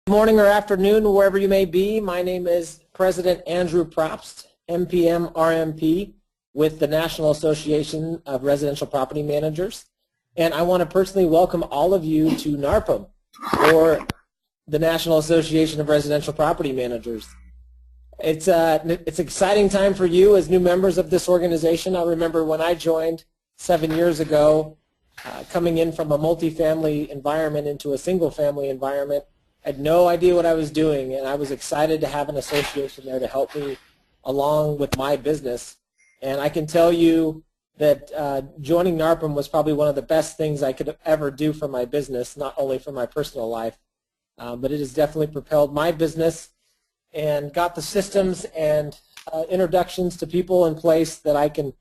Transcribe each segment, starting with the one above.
Morning or afternoon, wherever you may be. My name is President Andrew Propst, NPM RMP with the National Association of Residential Property Managers. And I want to personally welcome all of you to NARPM, or the National Association of Residential Property Managers. It's an exciting time for you as new members of this organization. I remember when I joined 7 years ago, coming in from a multifamily environment into a single-family environment. I had no idea what I was doing, and I was excited to have an association there to help me along with my business. And I can tell you that joining NARPM was probably one of the best things I could ever do for my business, not only for my personal life, but it has definitely propelled my business and got the systems and introductions to people in place that I can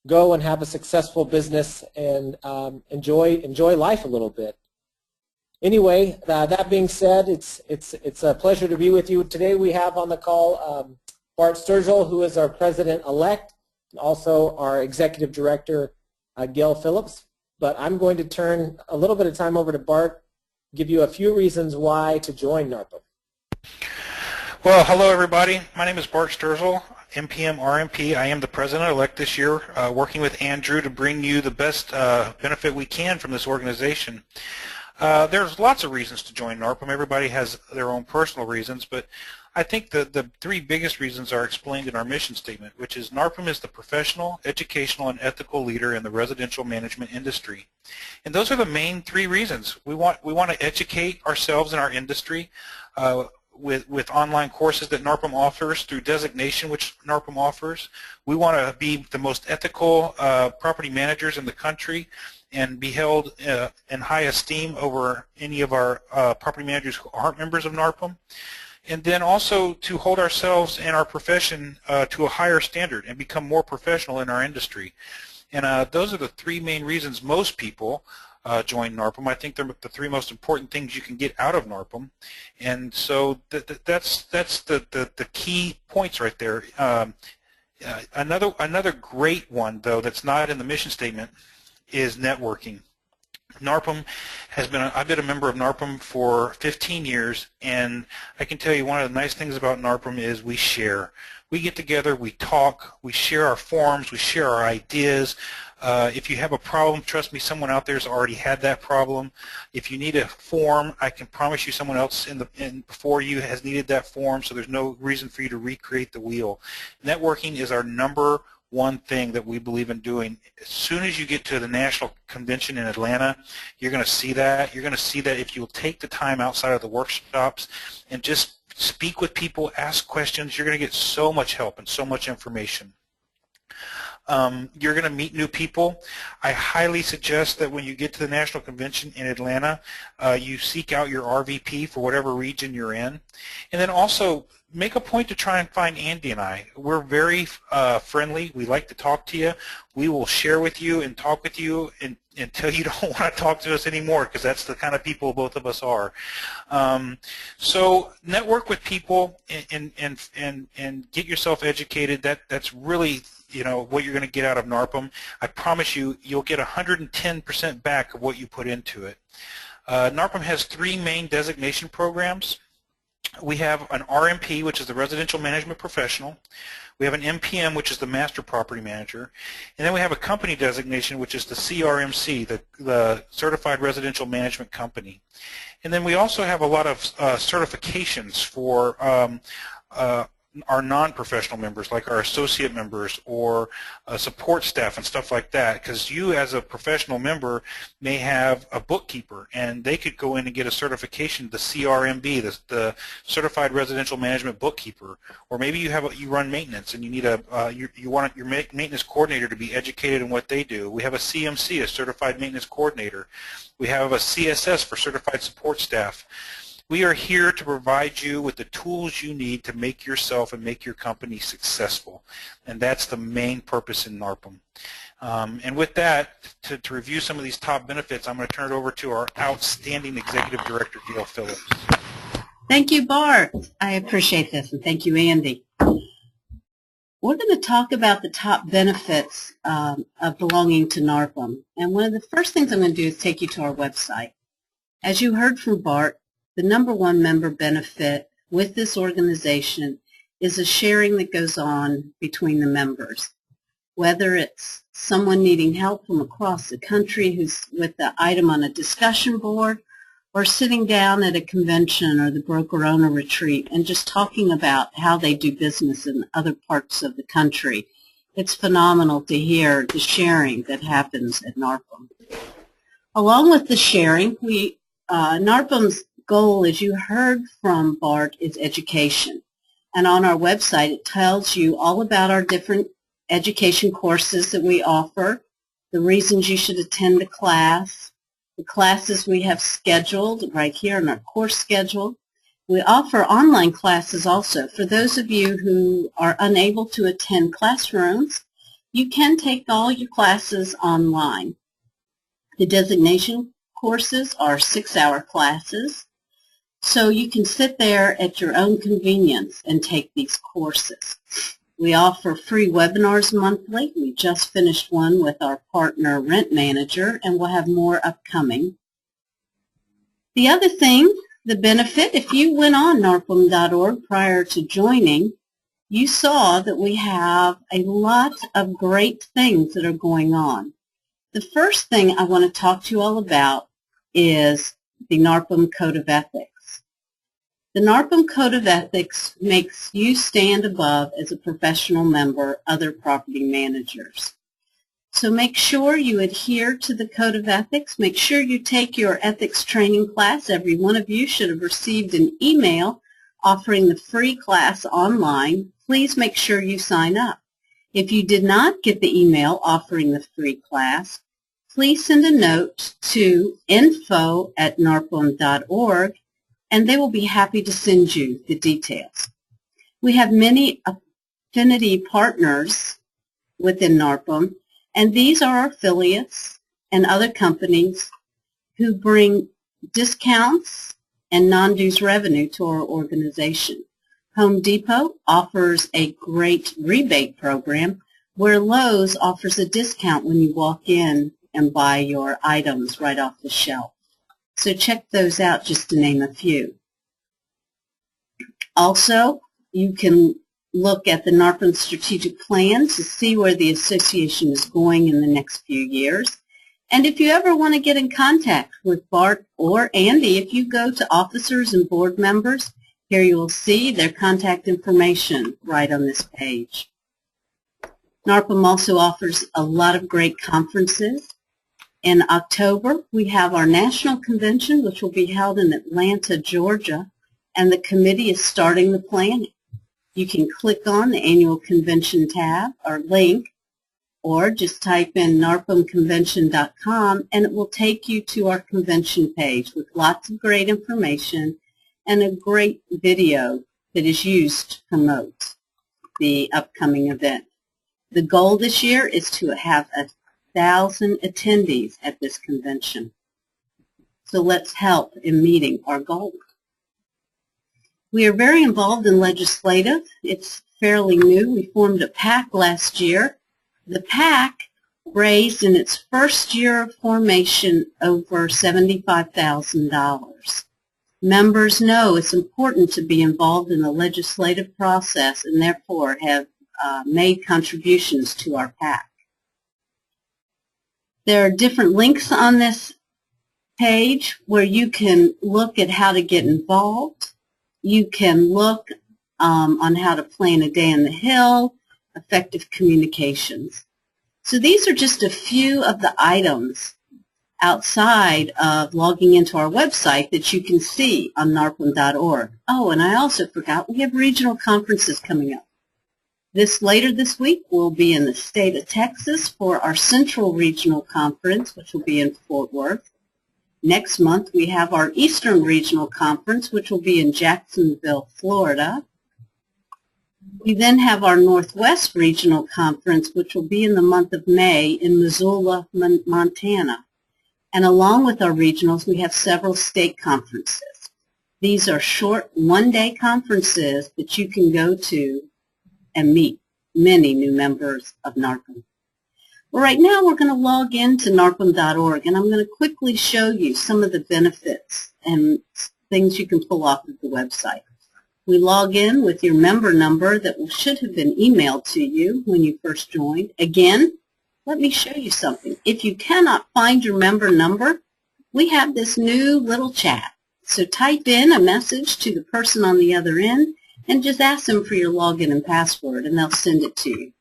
go and have a successful business and enjoy life a little bit. Anyway, that being said, it's a pleasure to be with you. Today we have on the call Bart Sturgill, who is our President-elect, and also our Executive Director, Gail Phillips. But I'm going to turn a little bit of time over to Bart, give you a few reasons why to join NARPM. Well, hello everybody. My name is Bart Sturgill, NPM RMP. I am the President-elect this year, working with Andrew to bring you the best benefit we can from this organization. There's lots of reasons to join NARPM. Everybody has their own personal reasons, but I think the three biggest reasons are explained in our mission statement, which is NARPM is the professional, educational, and ethical leader in the residential management industry. And those are the main three reasons. We want to educate ourselves in our industry with online courses that NARPM offers, through Designation, which NARPM offers. We want to be the most ethical property managers in the country and be held in high esteem over any of our property managers who aren't members of NARPM. And then also to hold ourselves and our profession to a higher standard and become more professional in our industry. And those are the three main reasons most people join NARPM. I think they're the three most important things you can get out of NARPM. And so that's the key points right there. Another great one, though, that's not in the mission statement is networking. NARPM I've been a member of NARPM for 15 years, and I can tell you one of the nice things about NARPM is we share. We get together, we talk, we share our forums, we share our ideas. If you have a problem, trust me, someone out there has already had that problem. If you need a form, I can promise you someone else before you has needed that form, so there's no reason for you to recreate the wheel. Networking is our number one thing that we believe in doing. As soon as you get to the national convention in Atlanta, you're going to see that. You're going to see that if you'll take the time outside of the workshops and just speak with people, ask questions, you're going to get so much help and so much information. You're going to meet new people. I highly suggest that when you get to the national convention in Atlanta, you seek out your RVP for whatever region you're in. And then also make a point to try and find Andy and I. We're very friendly. We like to talk to you. We will share with you and talk with you until you don't want to talk to us anymore, because that's the kind of people both of us are. So network with people and get yourself educated. That's really, you know, what you're going to get out of NARPM. I promise you, you'll get 110% back of what you put into it. NARPM has three main designation programs. We have an RMP, which is the Residential Management Professional. We have an MPM, which is the Master Property Manager. And then we have a company designation, which is the CRMC, the Certified Residential Management Company. And then we also have a lot of certifications for our non-professional members, like our associate members or support staff and stuff like that, because you as a professional member may have a bookkeeper, and they could go in and get a certification, the CRMB, the Certified Residential Management Bookkeeper. Or maybe you run maintenance and you need you want your maintenance coordinator to be educated in what they do. We have a CMC, a Certified Maintenance Coordinator. We have a CSS for Certified Support Staff. We are here to provide you with the tools you need to make yourself and make your company successful, and that's the main purpose in NARPM. And with that, to review some of these top benefits, I'm going to turn it over to our outstanding Executive Director, Gail Phillips. Thank you, Bart. I appreciate this, and thank you, Andy. We're going to talk about the top benefits of belonging to NARPM, and one of the first things I'm going to do is take you to our website. As you heard from Bart, the number one member benefit with this organization is the sharing that goes on between the members. Whether it's someone needing help from across the country who's with the item on a discussion board, or sitting down at a convention or the broker-owner retreat and just talking about how they do business in other parts of the country. It's phenomenal to hear the sharing that happens at NARPM. Along with the sharing, NARPM's goal, as you heard from Bart, is education. And on our website, it tells you all about our different education courses that we offer, the reasons you should attend a class, the classes we have scheduled right here in our course schedule. We offer online classes also. For those of you who are unable to attend classrooms, you can take all your classes online. The designation courses are 6-hour classes, so you can sit there at your own convenience and take these courses. We offer free webinars monthly. We just finished one with our partner Rent Manager, and we'll have more upcoming. The other thing, the benefit, if you went on NARPM.org prior to joining, you saw that we have a lot of great things that are going on. The first thing I want to talk to you all about is the NARPM Code of Ethics. The NARPM Code of Ethics makes you stand above as a professional member other property managers. So make sure you adhere to the Code of Ethics. Make sure you take your ethics training class. Every one of you should have received an email offering the free class online. Please make sure you sign up. If you did not get the email offering the free class, please send a note to info@narpm.org, and they will be happy to send you the details. We have many affinity partners within NARPM, and these are our affiliates and other companies who bring discounts and non-dues revenue to our organization. Home Depot offers a great rebate program where Lowe's offers a discount when you walk in and buy your items right off the shelf. So check those out, just to name a few. Also, you can look at the NARPM strategic plan to see where the association is going in the next few years. And if you ever want to get in contact with Bart or Andy, if you go to officers and board members, here you will see their contact information right on this page. NARPM also offers a lot of great conferences. In October, we have our national convention, which will be held in Atlanta, Georgia, and the committee is starting the planning. You can click on the annual convention tab or link, or just type in narpmconvention.com, and it will take you to our convention page with lots of great information and a great video that is used to promote the upcoming event. The goal this year is to have 1,000 attendees at this convention. So let's help in meeting our goal. We are very involved in legislative. It's fairly new. We formed a PAC last year. The PAC raised in its first year of formation over $75,000. Members know it's important to be involved in the legislative process and therefore have made contributions to our PAC. There are different links on this page where you can look at how to get involved. You can look on how to plan a day on the Hill, effective communications. So these are just a few of the items outside of logging into our website that you can see on narpm.org. Oh, and I also forgot, we have regional conferences coming up. Later this week, we'll be in the state of Texas for our Central Regional Conference, which will be in Fort Worth. Next month, we have our Eastern Regional Conference, which will be in Jacksonville, Florida. We then have our Northwest Regional Conference, which will be in the month of May in Missoula, Montana. And along with our regionals, we have several state conferences. These are short one-day conferences that you can go to and meet many new members of NARPM. Well, right now we're going to log into narpm.org, and I'm going to quickly show you some of the benefits and things you can pull off of the website. We log in with your member number that should have been emailed to you when you first joined. Again, let me show you something. If you cannot find your member number, we have this new little chat. So type in a message to the person on the other end and just ask them for your login and password, and they'll send it to you.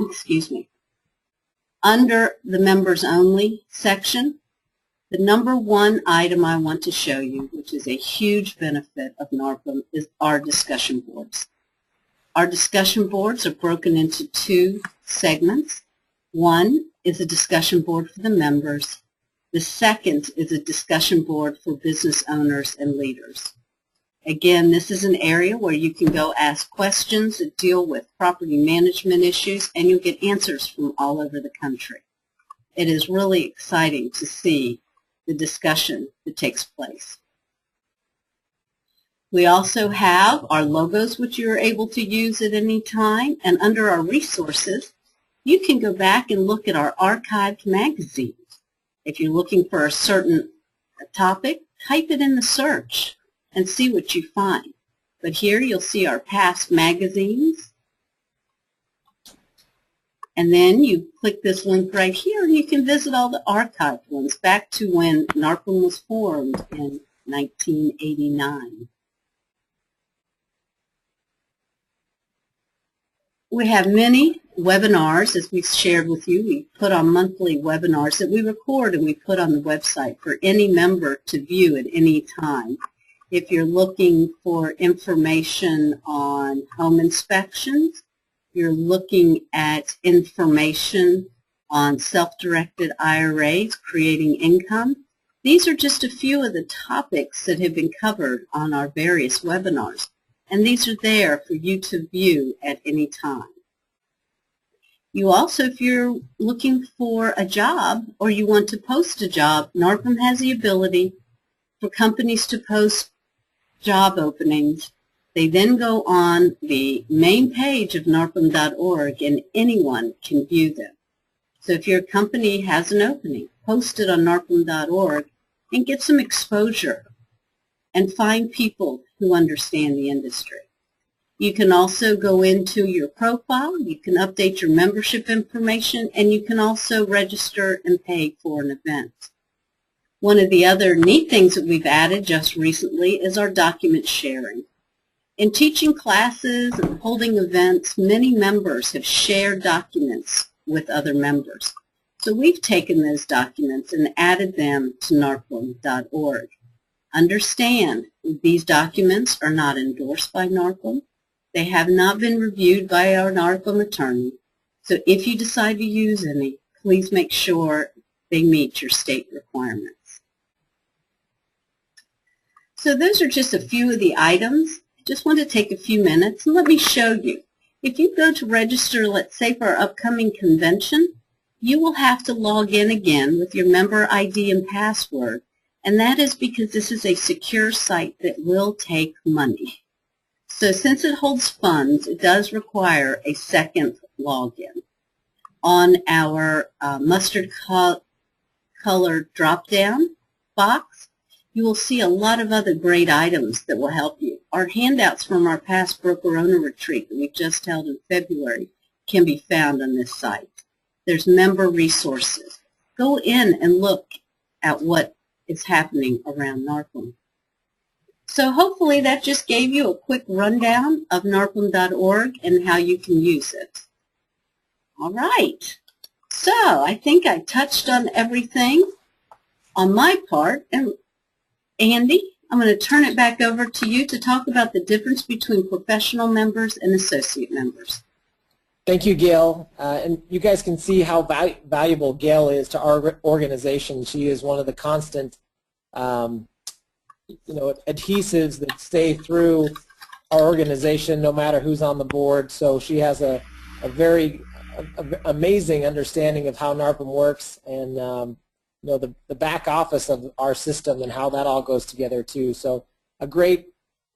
Excuse me. Under the Members Only section, the number one item I want to show you, which is a huge benefit of NARPM, is our discussion boards. Our discussion boards are broken into two segments. One is a discussion board for the members. The second is a discussion board for business owners and leaders. Again, this is an area where you can go ask questions that deal with property management issues, and you'll get answers from all over the country. It is really exciting to see the discussion that takes place. We also have our logos, which you're able to use at any time, and under our resources, you can go back and look at our archived magazines. If you're looking for a certain topic, type it in the search and see what you find. But here you'll see our past magazines. And then you click this link right here and you can visit all the archived ones back to when NARPM was formed in 1989. We have many webinars, as we've shared with you. We put on monthly webinars that we record and we put on the website for any member to view at any time. If you're looking for information on home inspections, you're looking at information on self-directed IRAs, creating income. These are just a few of the topics that have been covered on our various webinars, and these are there for you to view at any time. You also, if you're looking for a job or you want to post a job, NARPM has the ability for companies to post job openings. They then go on the main page of narpm.org and anyone can view them. So if your company has an opening, post it on narpm.org and get some exposure and find people who understand the industry. You can also go into your profile, you can update your membership information, and you can also register and pay for an event. One of the other neat things that we've added just recently is our document sharing. In teaching classes and holding events, many members have shared documents with other members. So we've taken those documents and added them to narpm.org. Understand, these documents are not endorsed by NARPM. They have not been reviewed by our NARPM attorney. So if you decide to use any, please make sure they meet your state requirements. So those are just a few of the items. Just want to take a few minutes and let me show you. If you go to register, let's say for our upcoming convention, you will have to log in again with your member ID and password, and that is because this is a secure site that will take money. So since it holds funds, it does require a second login. On our mustard color drop-down box, you will see a lot of other great items that will help you. Our handouts from our past broker-owner retreat that we just held in February can be found on this site. There's member resources. Go in and look at what is happening around NARPM. So hopefully that just gave you a quick rundown of narpm.org and how you can use it. All right. So I think I touched on everything on my part. And Andy, I'm going to turn it back over to you to talk about the difference between professional members and associate members. Thank you, Gail. And you guys can see how valuable Gail is to our organization. She is one of the constant adhesives that stay through our organization no matter who's on the board. So she has a very amazing understanding of how NARPM works and the back office of our system and how that all goes together too. So a great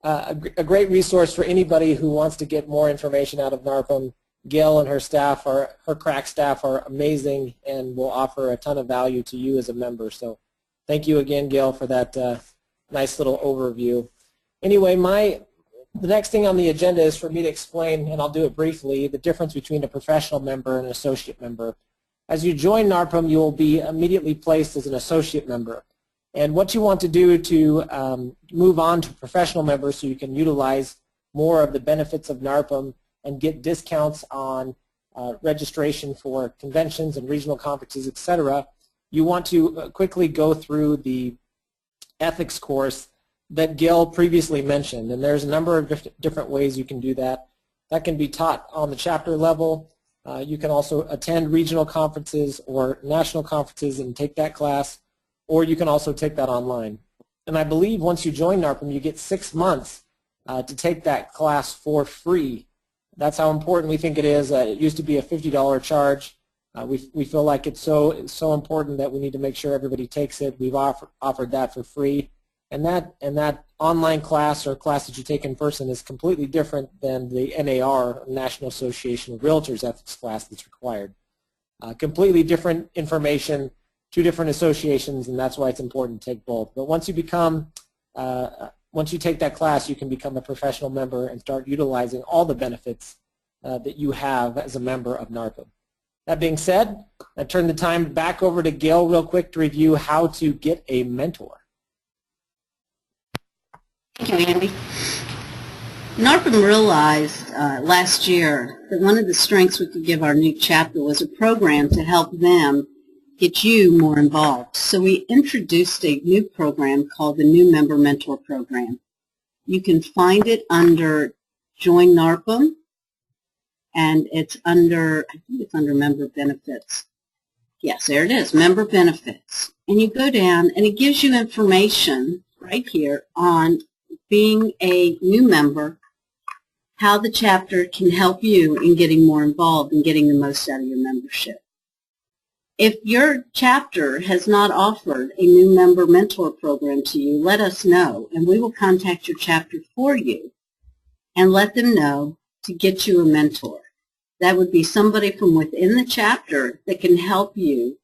resource for anybody who wants to get more information out of NARPM. Gail and her staff, her crack staff, are amazing and will offer a ton of value to you as a member. So Thank you again, Gail, for that nice little overview. Anyway, the next thing on the agenda is for me to explain, and I'll do it briefly, the difference between a professional member and an associate member. As you join NARPM, you will be immediately placed as an associate member. And what you want to do to move on to professional members so you can utilize more of the benefits of NARPM and get discounts on registration for conventions and regional conferences, etc., you want to quickly go through the ethics course that Gil previously mentioned. And there's a number of different ways you can do that. That can be taught on the chapter level. You can also attend regional conferences or national conferences and take that class, or you can also take that online. And I believe once you join NARPM, you get 6 months to take that class for free. That's how important we think it is. It used to be a $50 charge. We feel like it's so important that we need to make sure everybody takes it. We've offered that for free. And that online class or class that you take in person is completely different than the NAR, National Association of Realtors ethics class that's required. Completely different information, 2 different associations, and that's why it's important to take both. But once you take that class, you can become a professional member and start utilizing all the benefits that you have as a member of NARPM. That being said, I turn the time back over to Gil real quick to review how to get a mentor. Thank you, Andy. NARPM realized last year that one of the strengths we could give our new chapter was a program to help them get you more involved. So we introduced a new program called the New Member Mentor Program. You can find it under Join NARPM, and it's under, I think it's under Member Benefits. Yes, there it is, Member Benefits. And you go down, and it gives you information right here on being a new member, how the chapter can help you in getting more involved and getting the most out of your membership. If your chapter has not offered a new member mentor program to you, let us know, and we will contact your chapter for you and let them know to get you a mentor. That would be somebody from within the chapter that can help you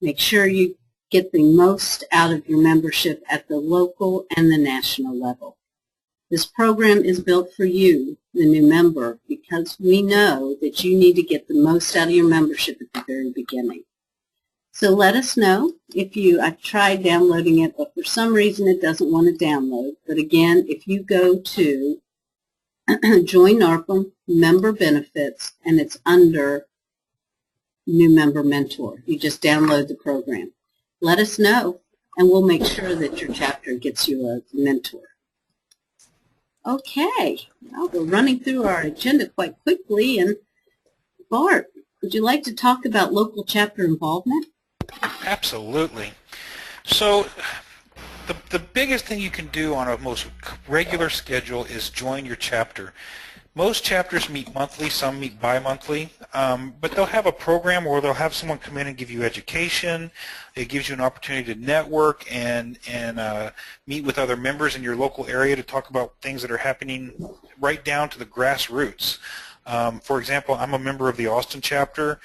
make sure you get the most out of your membership at the local and the national level. This program is built for you, the new member, because we know that you need to get the most out of your membership at the very beginning. So let us know if I've tried downloading it, but for some reason it doesn't want to download. But again, if you go to Join NARPM, Member Benefits, and it's under New Member Mentor, you just download the program. Let us know, and we'll make sure that your chapter gets you a mentor. Okay, well, we're running through our agenda quite quickly, and Bart, would you like to talk about local chapter involvement? Absolutely. So the biggest thing you can do on a most regular schedule is join your chapter. Most chapters meet monthly, some meet bi-monthly, but they'll have a program where they'll have someone come in and give you education. It gives you an opportunity to network and meet with other members in your local area to talk about things that are happening right down to the grassroots. For example, I'm a member of the Austin chapter.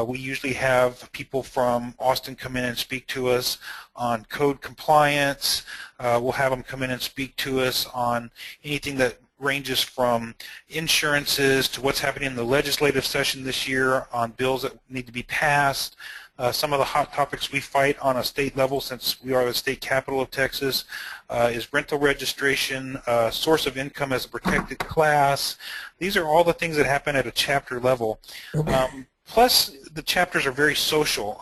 We usually have people from Austin come in and speak to us on code compliance. We'll have them come in and speak to us on anything that ranges from insurances to what's happening in the legislative session this year on bills that need to be passed. Some of the hot topics we fight on a state level, since we are the state capital of Texas, is rental registration, source of income as a protected class. These are all the things that happen at a chapter level. Plus, the chapters are very social.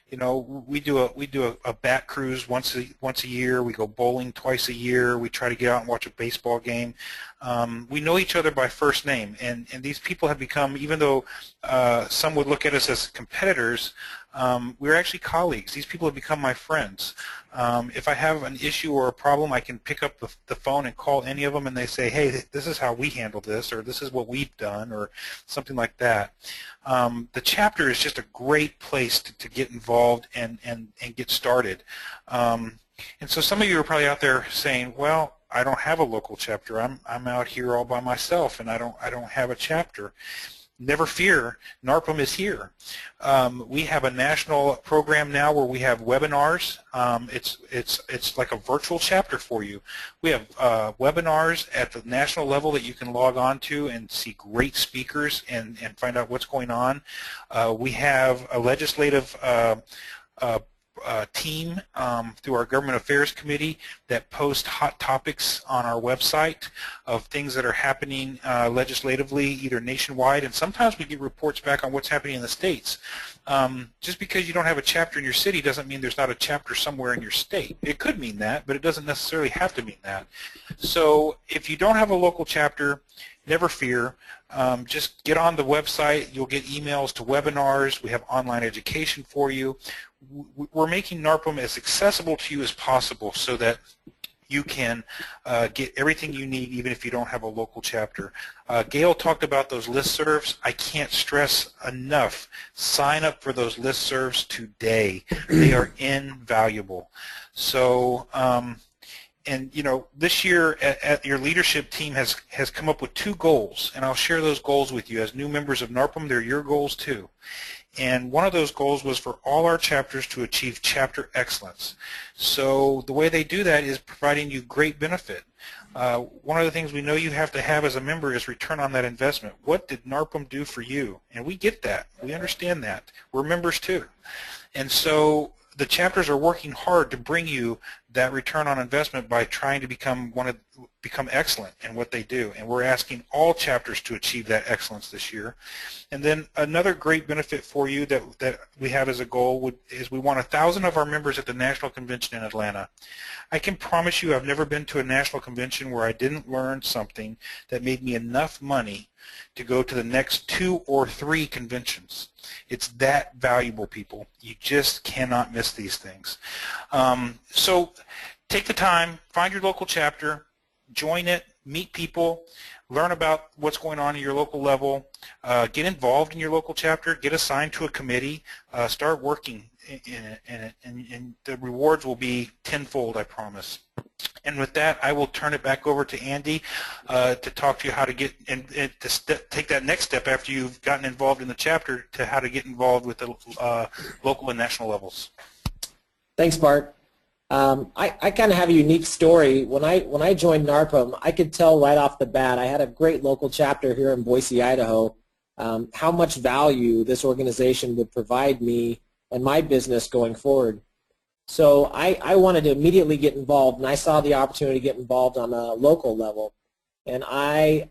You know, we do a bat cruise once a year. We go bowling twice a year. We try to get out and watch a baseball game. We know each other by first name, and these people have become, even though some would look at us as competitors, we're actually colleagues. These people have become my friends. If I have an issue or a problem, I can pick up the phone and call any of them, and they say, hey, this is how we handle this, or this is what we've done, or something like that. The chapter is just a great place to get involved and get started. And so some of you are probably out there saying, well, I don't have a local chapter. I'm out here all by myself, and I don't have a chapter. never fear, NARPM is here. We have a national program now where we have webinars. It's like a virtual chapter for you. We have webinars at the national level that you can log on to and see great speakers and find out what's going on. We have a legislative team through our Government Affairs Committee that post hot topics on our website of things that are happening legislatively, either nationwide, and sometimes we get reports back on what's happening in the states. Just because you don't have a chapter in your city doesn't mean there's not a chapter somewhere in your state. It could mean that, but it doesn't necessarily have to mean that. So if you don't have a local chapter, never fear. Just get on the website. You'll get emails to webinars. We have online education for you. We're making NARPM as accessible to you as possible so that you can get everything you need even if you don't have a local chapter. Gail talked about those listservs. I can't stress enough, sign up for those listservs today. They are invaluable. So, and you know, this year your leadership team has come up with 2 goals, and I'll share those goals with you. As new members of NARPM, they're your goals too. And one of those goals was for all our chapters to achieve chapter excellence. So the way they do that is providing you great benefit. One of the things we know you have to have as a member is return on that investment. What did NARPM do for you? And we get that. We understand that. We're members too. And so the chapters are working hard to bring you that return on investment by trying to become excellent in what they do. And we're asking all chapters to achieve that excellence this year. And then another great benefit for you that we have as a goal is we want 1,000 of our members at the National Convention in Atlanta. I can promise you I've never been to a national convention where I didn't learn something that made me enough money to go to the next 2 or 3 conventions. It's that valuable, people. You just cannot miss these things. So take the time, find your local chapter, join it, meet people, learn about what's going on in your local level, get involved in your local chapter, get assigned to a committee, start working in it, and the rewards will be tenfold, I promise. And with that, I will turn it back over to Andy to talk to you how to get and to take that next step after you've gotten involved in the chapter to how to get involved with the local and national levels. Thanks, Bart. I kind of have a unique story. When I joined NARPM, I could tell right off the bat, I had a great local chapter here in Boise, Idaho, how much value this organization would provide me and my business going forward. So I wanted to immediately get involved, and I saw the opportunity to get involved on a local level. And I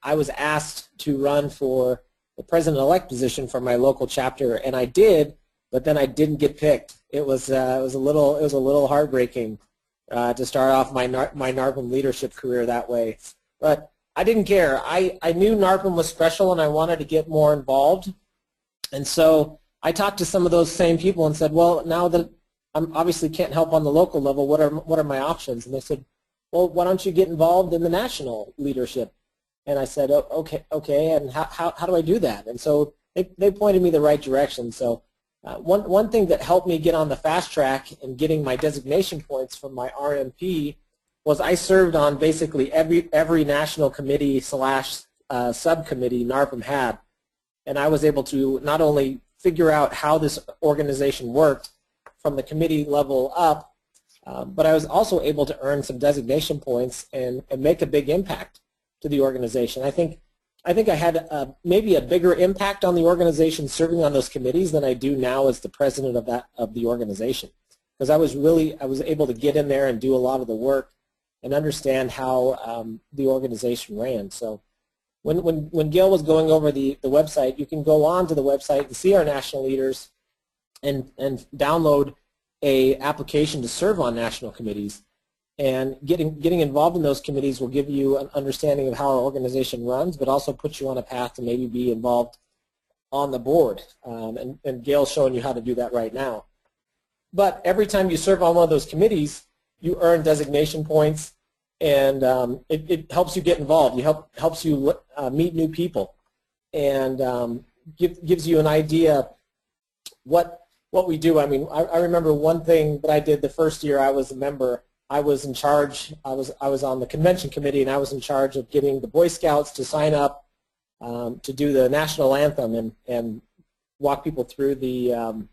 was asked to run for the president-elect position for my local chapter, and I did, but then I didn't get picked. It was a little heartbreaking to start off my NARPM leadership career that way. But I didn't care. I knew NARPM was special, and I wanted to get more involved. And so I talked to some of those same people and said, well, now that I obviously can't help on the local level, what are my options? And they said, well, why don't you get involved in the national leadership? And I said, oh, okay, and how do I do that? And so they pointed me the right direction. So one thing that helped me get on the fast track and getting my designation points from my RMP was I served on basically every national committee / subcommittee NARPM had. And I was able to not only figure out how this organization worked from the committee level up, but I was also able to earn some designation points and make a big impact to the organization. I think I had maybe a bigger impact on the organization serving on those committees than I do now as the president of the organization, because I was able to get in there and do a lot of the work and understand how the organization ran. So when Gail was going over the website, you can go on to the website and see our national leaders and download a application to serve on national committees. And getting involved in those committees will give you an understanding of how our organization runs, but also put you on a path to maybe be involved on the board. And Gail's showing you how to do that right now. But every time you serve on one of those committees, you earn designation points, and it helps you get involved. It helps you meet new people, and gives you an idea what we do. I mean, I remember one thing that I did the first year I was a member. I was in charge. I was on the convention committee, and I was in charge of getting the Boy Scouts to sign up to do the national anthem and walk people through the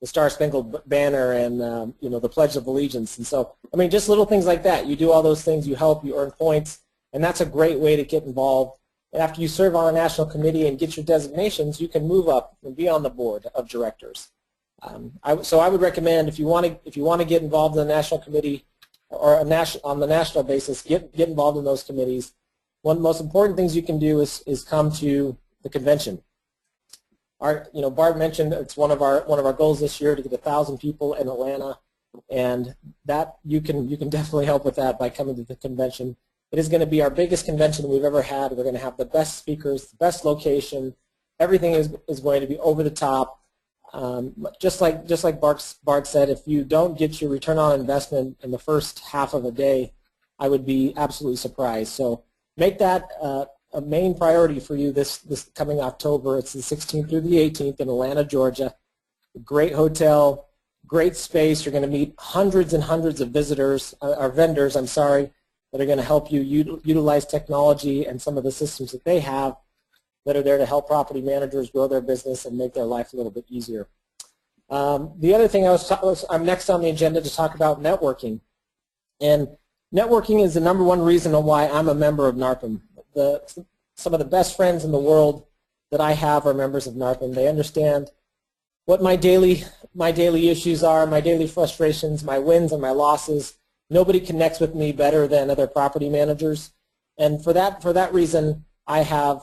Star Spangled Banner and you know, the Pledge of Allegiance. And so, I mean, just little things like that. You do all those things, you help, you earn points, and that's a great way to get involved. And after you serve on a national committee and get your designations, you can move up and be on the board of directors. So I would recommend, if you want to get involved in the national committee or on the national basis, get involved in those committees. One of the most important things you can do is come to the convention. You know, Bart mentioned it's one of our goals this year to get 1,000 people in Atlanta, and that you can definitely help with that by coming to the convention. It is going to be our biggest convention we've ever had. We're going to have the best speakers, the best location. Everything is going to be over the top. Just like Bart said, if you don't get your return on investment in the first half of a day, I would be absolutely surprised. So make that a main priority for you this coming October. It's the 16th through the 18th in Atlanta, Georgia. Great hotel, great space. You're going to meet hundreds and hundreds of visitors, or vendors, I'm sorry, that are going to help you utilize technology and some of the systems that they have that are there to help property managers grow their business and make their life a little bit easier. The other thing I'm next on the agenda to talk about networking. And networking is the #1 reason why I'm a member of NARPM. Some of the best friends in the world that I have are members of NARPM. They understand what my daily issues are, my daily frustrations, my wins and my losses. Nobody connects with me better than other property managers, and for that reason, I have,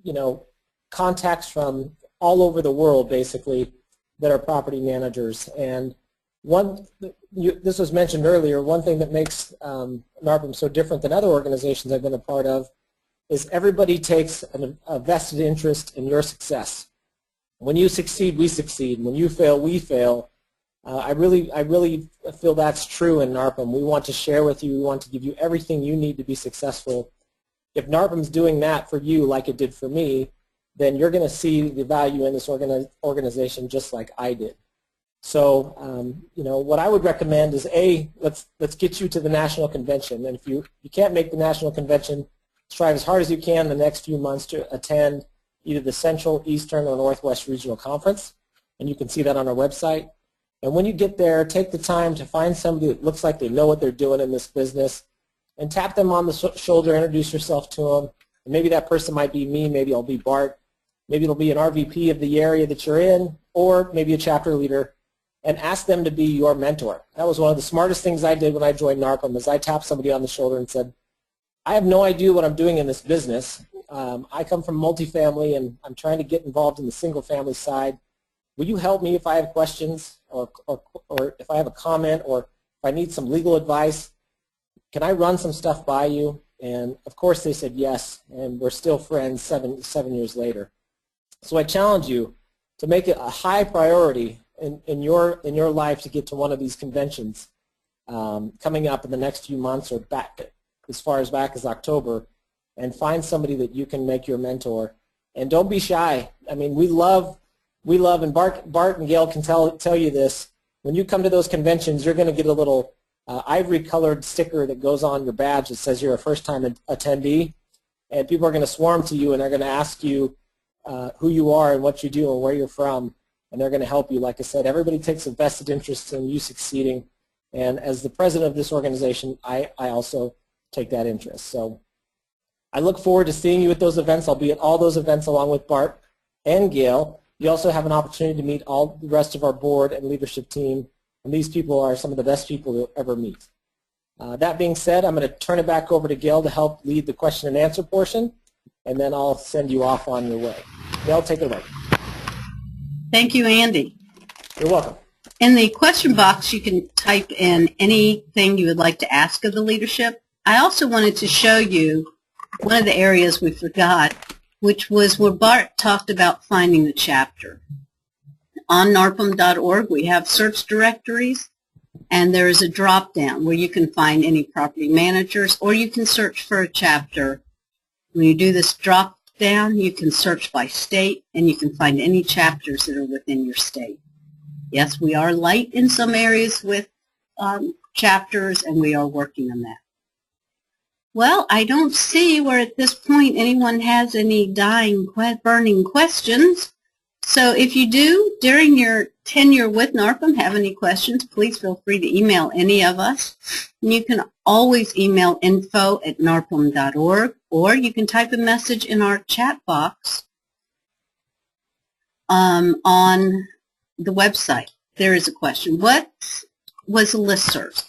you know, contacts from all over the world basically that are property managers. And this was mentioned earlier. One thing that makes NARPM so different than other organizations I've been a part of is everybody takes a vested interest in your success. When you succeed, we succeed. When you fail, we fail. I really feel that's true in NARPM. We want to share with you. We want to give you everything you need to be successful. If NARPM's doing that for you like it did for me, then you're going to see the value in this organization just like I did. So, you know, what I would recommend is, let's get you to the national convention. And if you can't make the national convention, strive as hard as you can in the next few months to attend either the Central, Eastern, or Northwest Regional Conference. And you can see that on our website. And when you get there, take the time to find somebody that looks like they know what they're doing in this business and tap them on the shoulder, introduce yourself to them. And maybe that person might be me, maybe I'll be Bart, maybe it'll be an RVP of the area that you're in, or maybe a chapter leader, and ask them to be your mentor. That was one of the smartest things I did when I joined NARPM, is I tapped somebody on the shoulder and said, I have no idea what I'm doing in this business. I come from multifamily, and I'm trying to get involved in the single-family side. Will you help me if I have questions, or if I have a comment, or if I need some legal advice? Can I run some stuff by you? And of course they said yes, and we're still friends seven years later. So I challenge you to make it a high priority in your life to get to one of these conventions coming up in the next few months, or back as far as back as October, and find somebody that you can make your mentor. And don't be shy. I mean, we love, and Bart and Gail can tell you this. When you come to those conventions, you're going to get a little ivory-colored sticker that goes on your badge that says you're a first-time attendee, and people are going to swarm to you, and they're going to ask you who you are and what you do and where you're from, and they're going to help you. Like I said, everybody takes a vested interest in you succeeding, and as the president of this organization, I also take that interest. So I look forward to seeing you at those events. I'll be at all those events along with Bart and Gail. You also have an opportunity to meet all the rest of our board and leadership team, and these people are some of the best people you'll ever meet. That being said, I'm going to turn it back over to Gail to help lead the question and answer portion, and then I'll send you off on your way. Gail, take it away. Thank you, Andy. You're welcome. In the question box, you can type in anything you would like to ask of the leadership. I also wanted to show you one of the areas we forgot, which was where Bart talked about finding the chapter. On narpm.org, we have search directories, and there is a drop-down where you can find any property managers, or you can search for a chapter. When you do this drop-down, you can search by state, and you can find any chapters that are within your state. Yes, we are light in some areas with chapters, and we are working on that. Well, I don't see where at this point anyone has any burning questions. So if you do, during your tenure with NARPM, have any questions, please feel free to email any of us. And you can always email info@narpm.org, or you can type a message in our chat box on the website. There is a question. What was a listserv?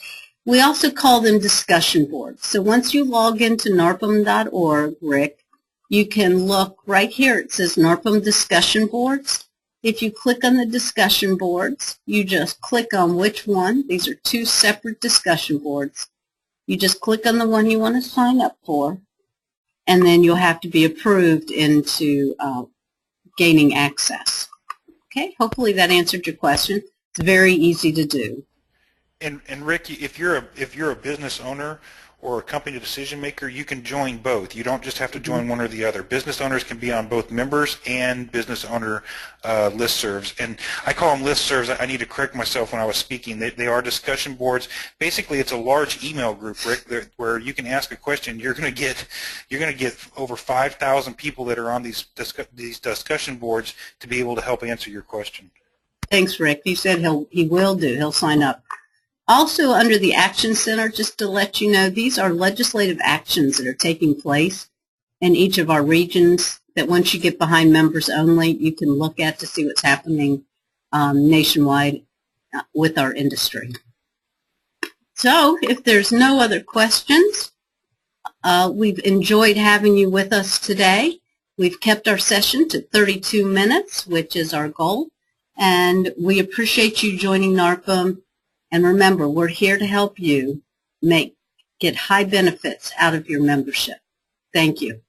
We also call them discussion boards. So once you log into narpm.org, Rick, you can look right here. It says NARPM discussion boards. If you click on the discussion boards, you just click on which one. These are two separate discussion boards. You just click on the one you want to sign up for, and then you'll have to be approved into gaining access. Okay, hopefully that answered your question. It's very easy to do. And Rick, if you're a business owner or a company decision maker, you can join both. You don't just have to join one or the other. Business owners can be on both members and business owner listservs. And I call them listservs. I need to correct myself when I was speaking. They are discussion boards. Basically, it's a large email group, Rick, where you can ask a question. You're going to get over 5,000 people that are on these discussion boards to be able to help answer your question. Thanks, Rick. You said he'll sign up. Also, under the Action Center, just to let you know, these are legislative actions that are taking place in each of our regions that once you get behind members only, you can look at to see what's happening nationwide with our industry. So, if there's no other questions, we've enjoyed having you with us today. We've kept our session to 32 minutes, which is our goal, and we appreciate you joining NARPM. And remember, we're here to help you get high benefits out of your membership. Thank you.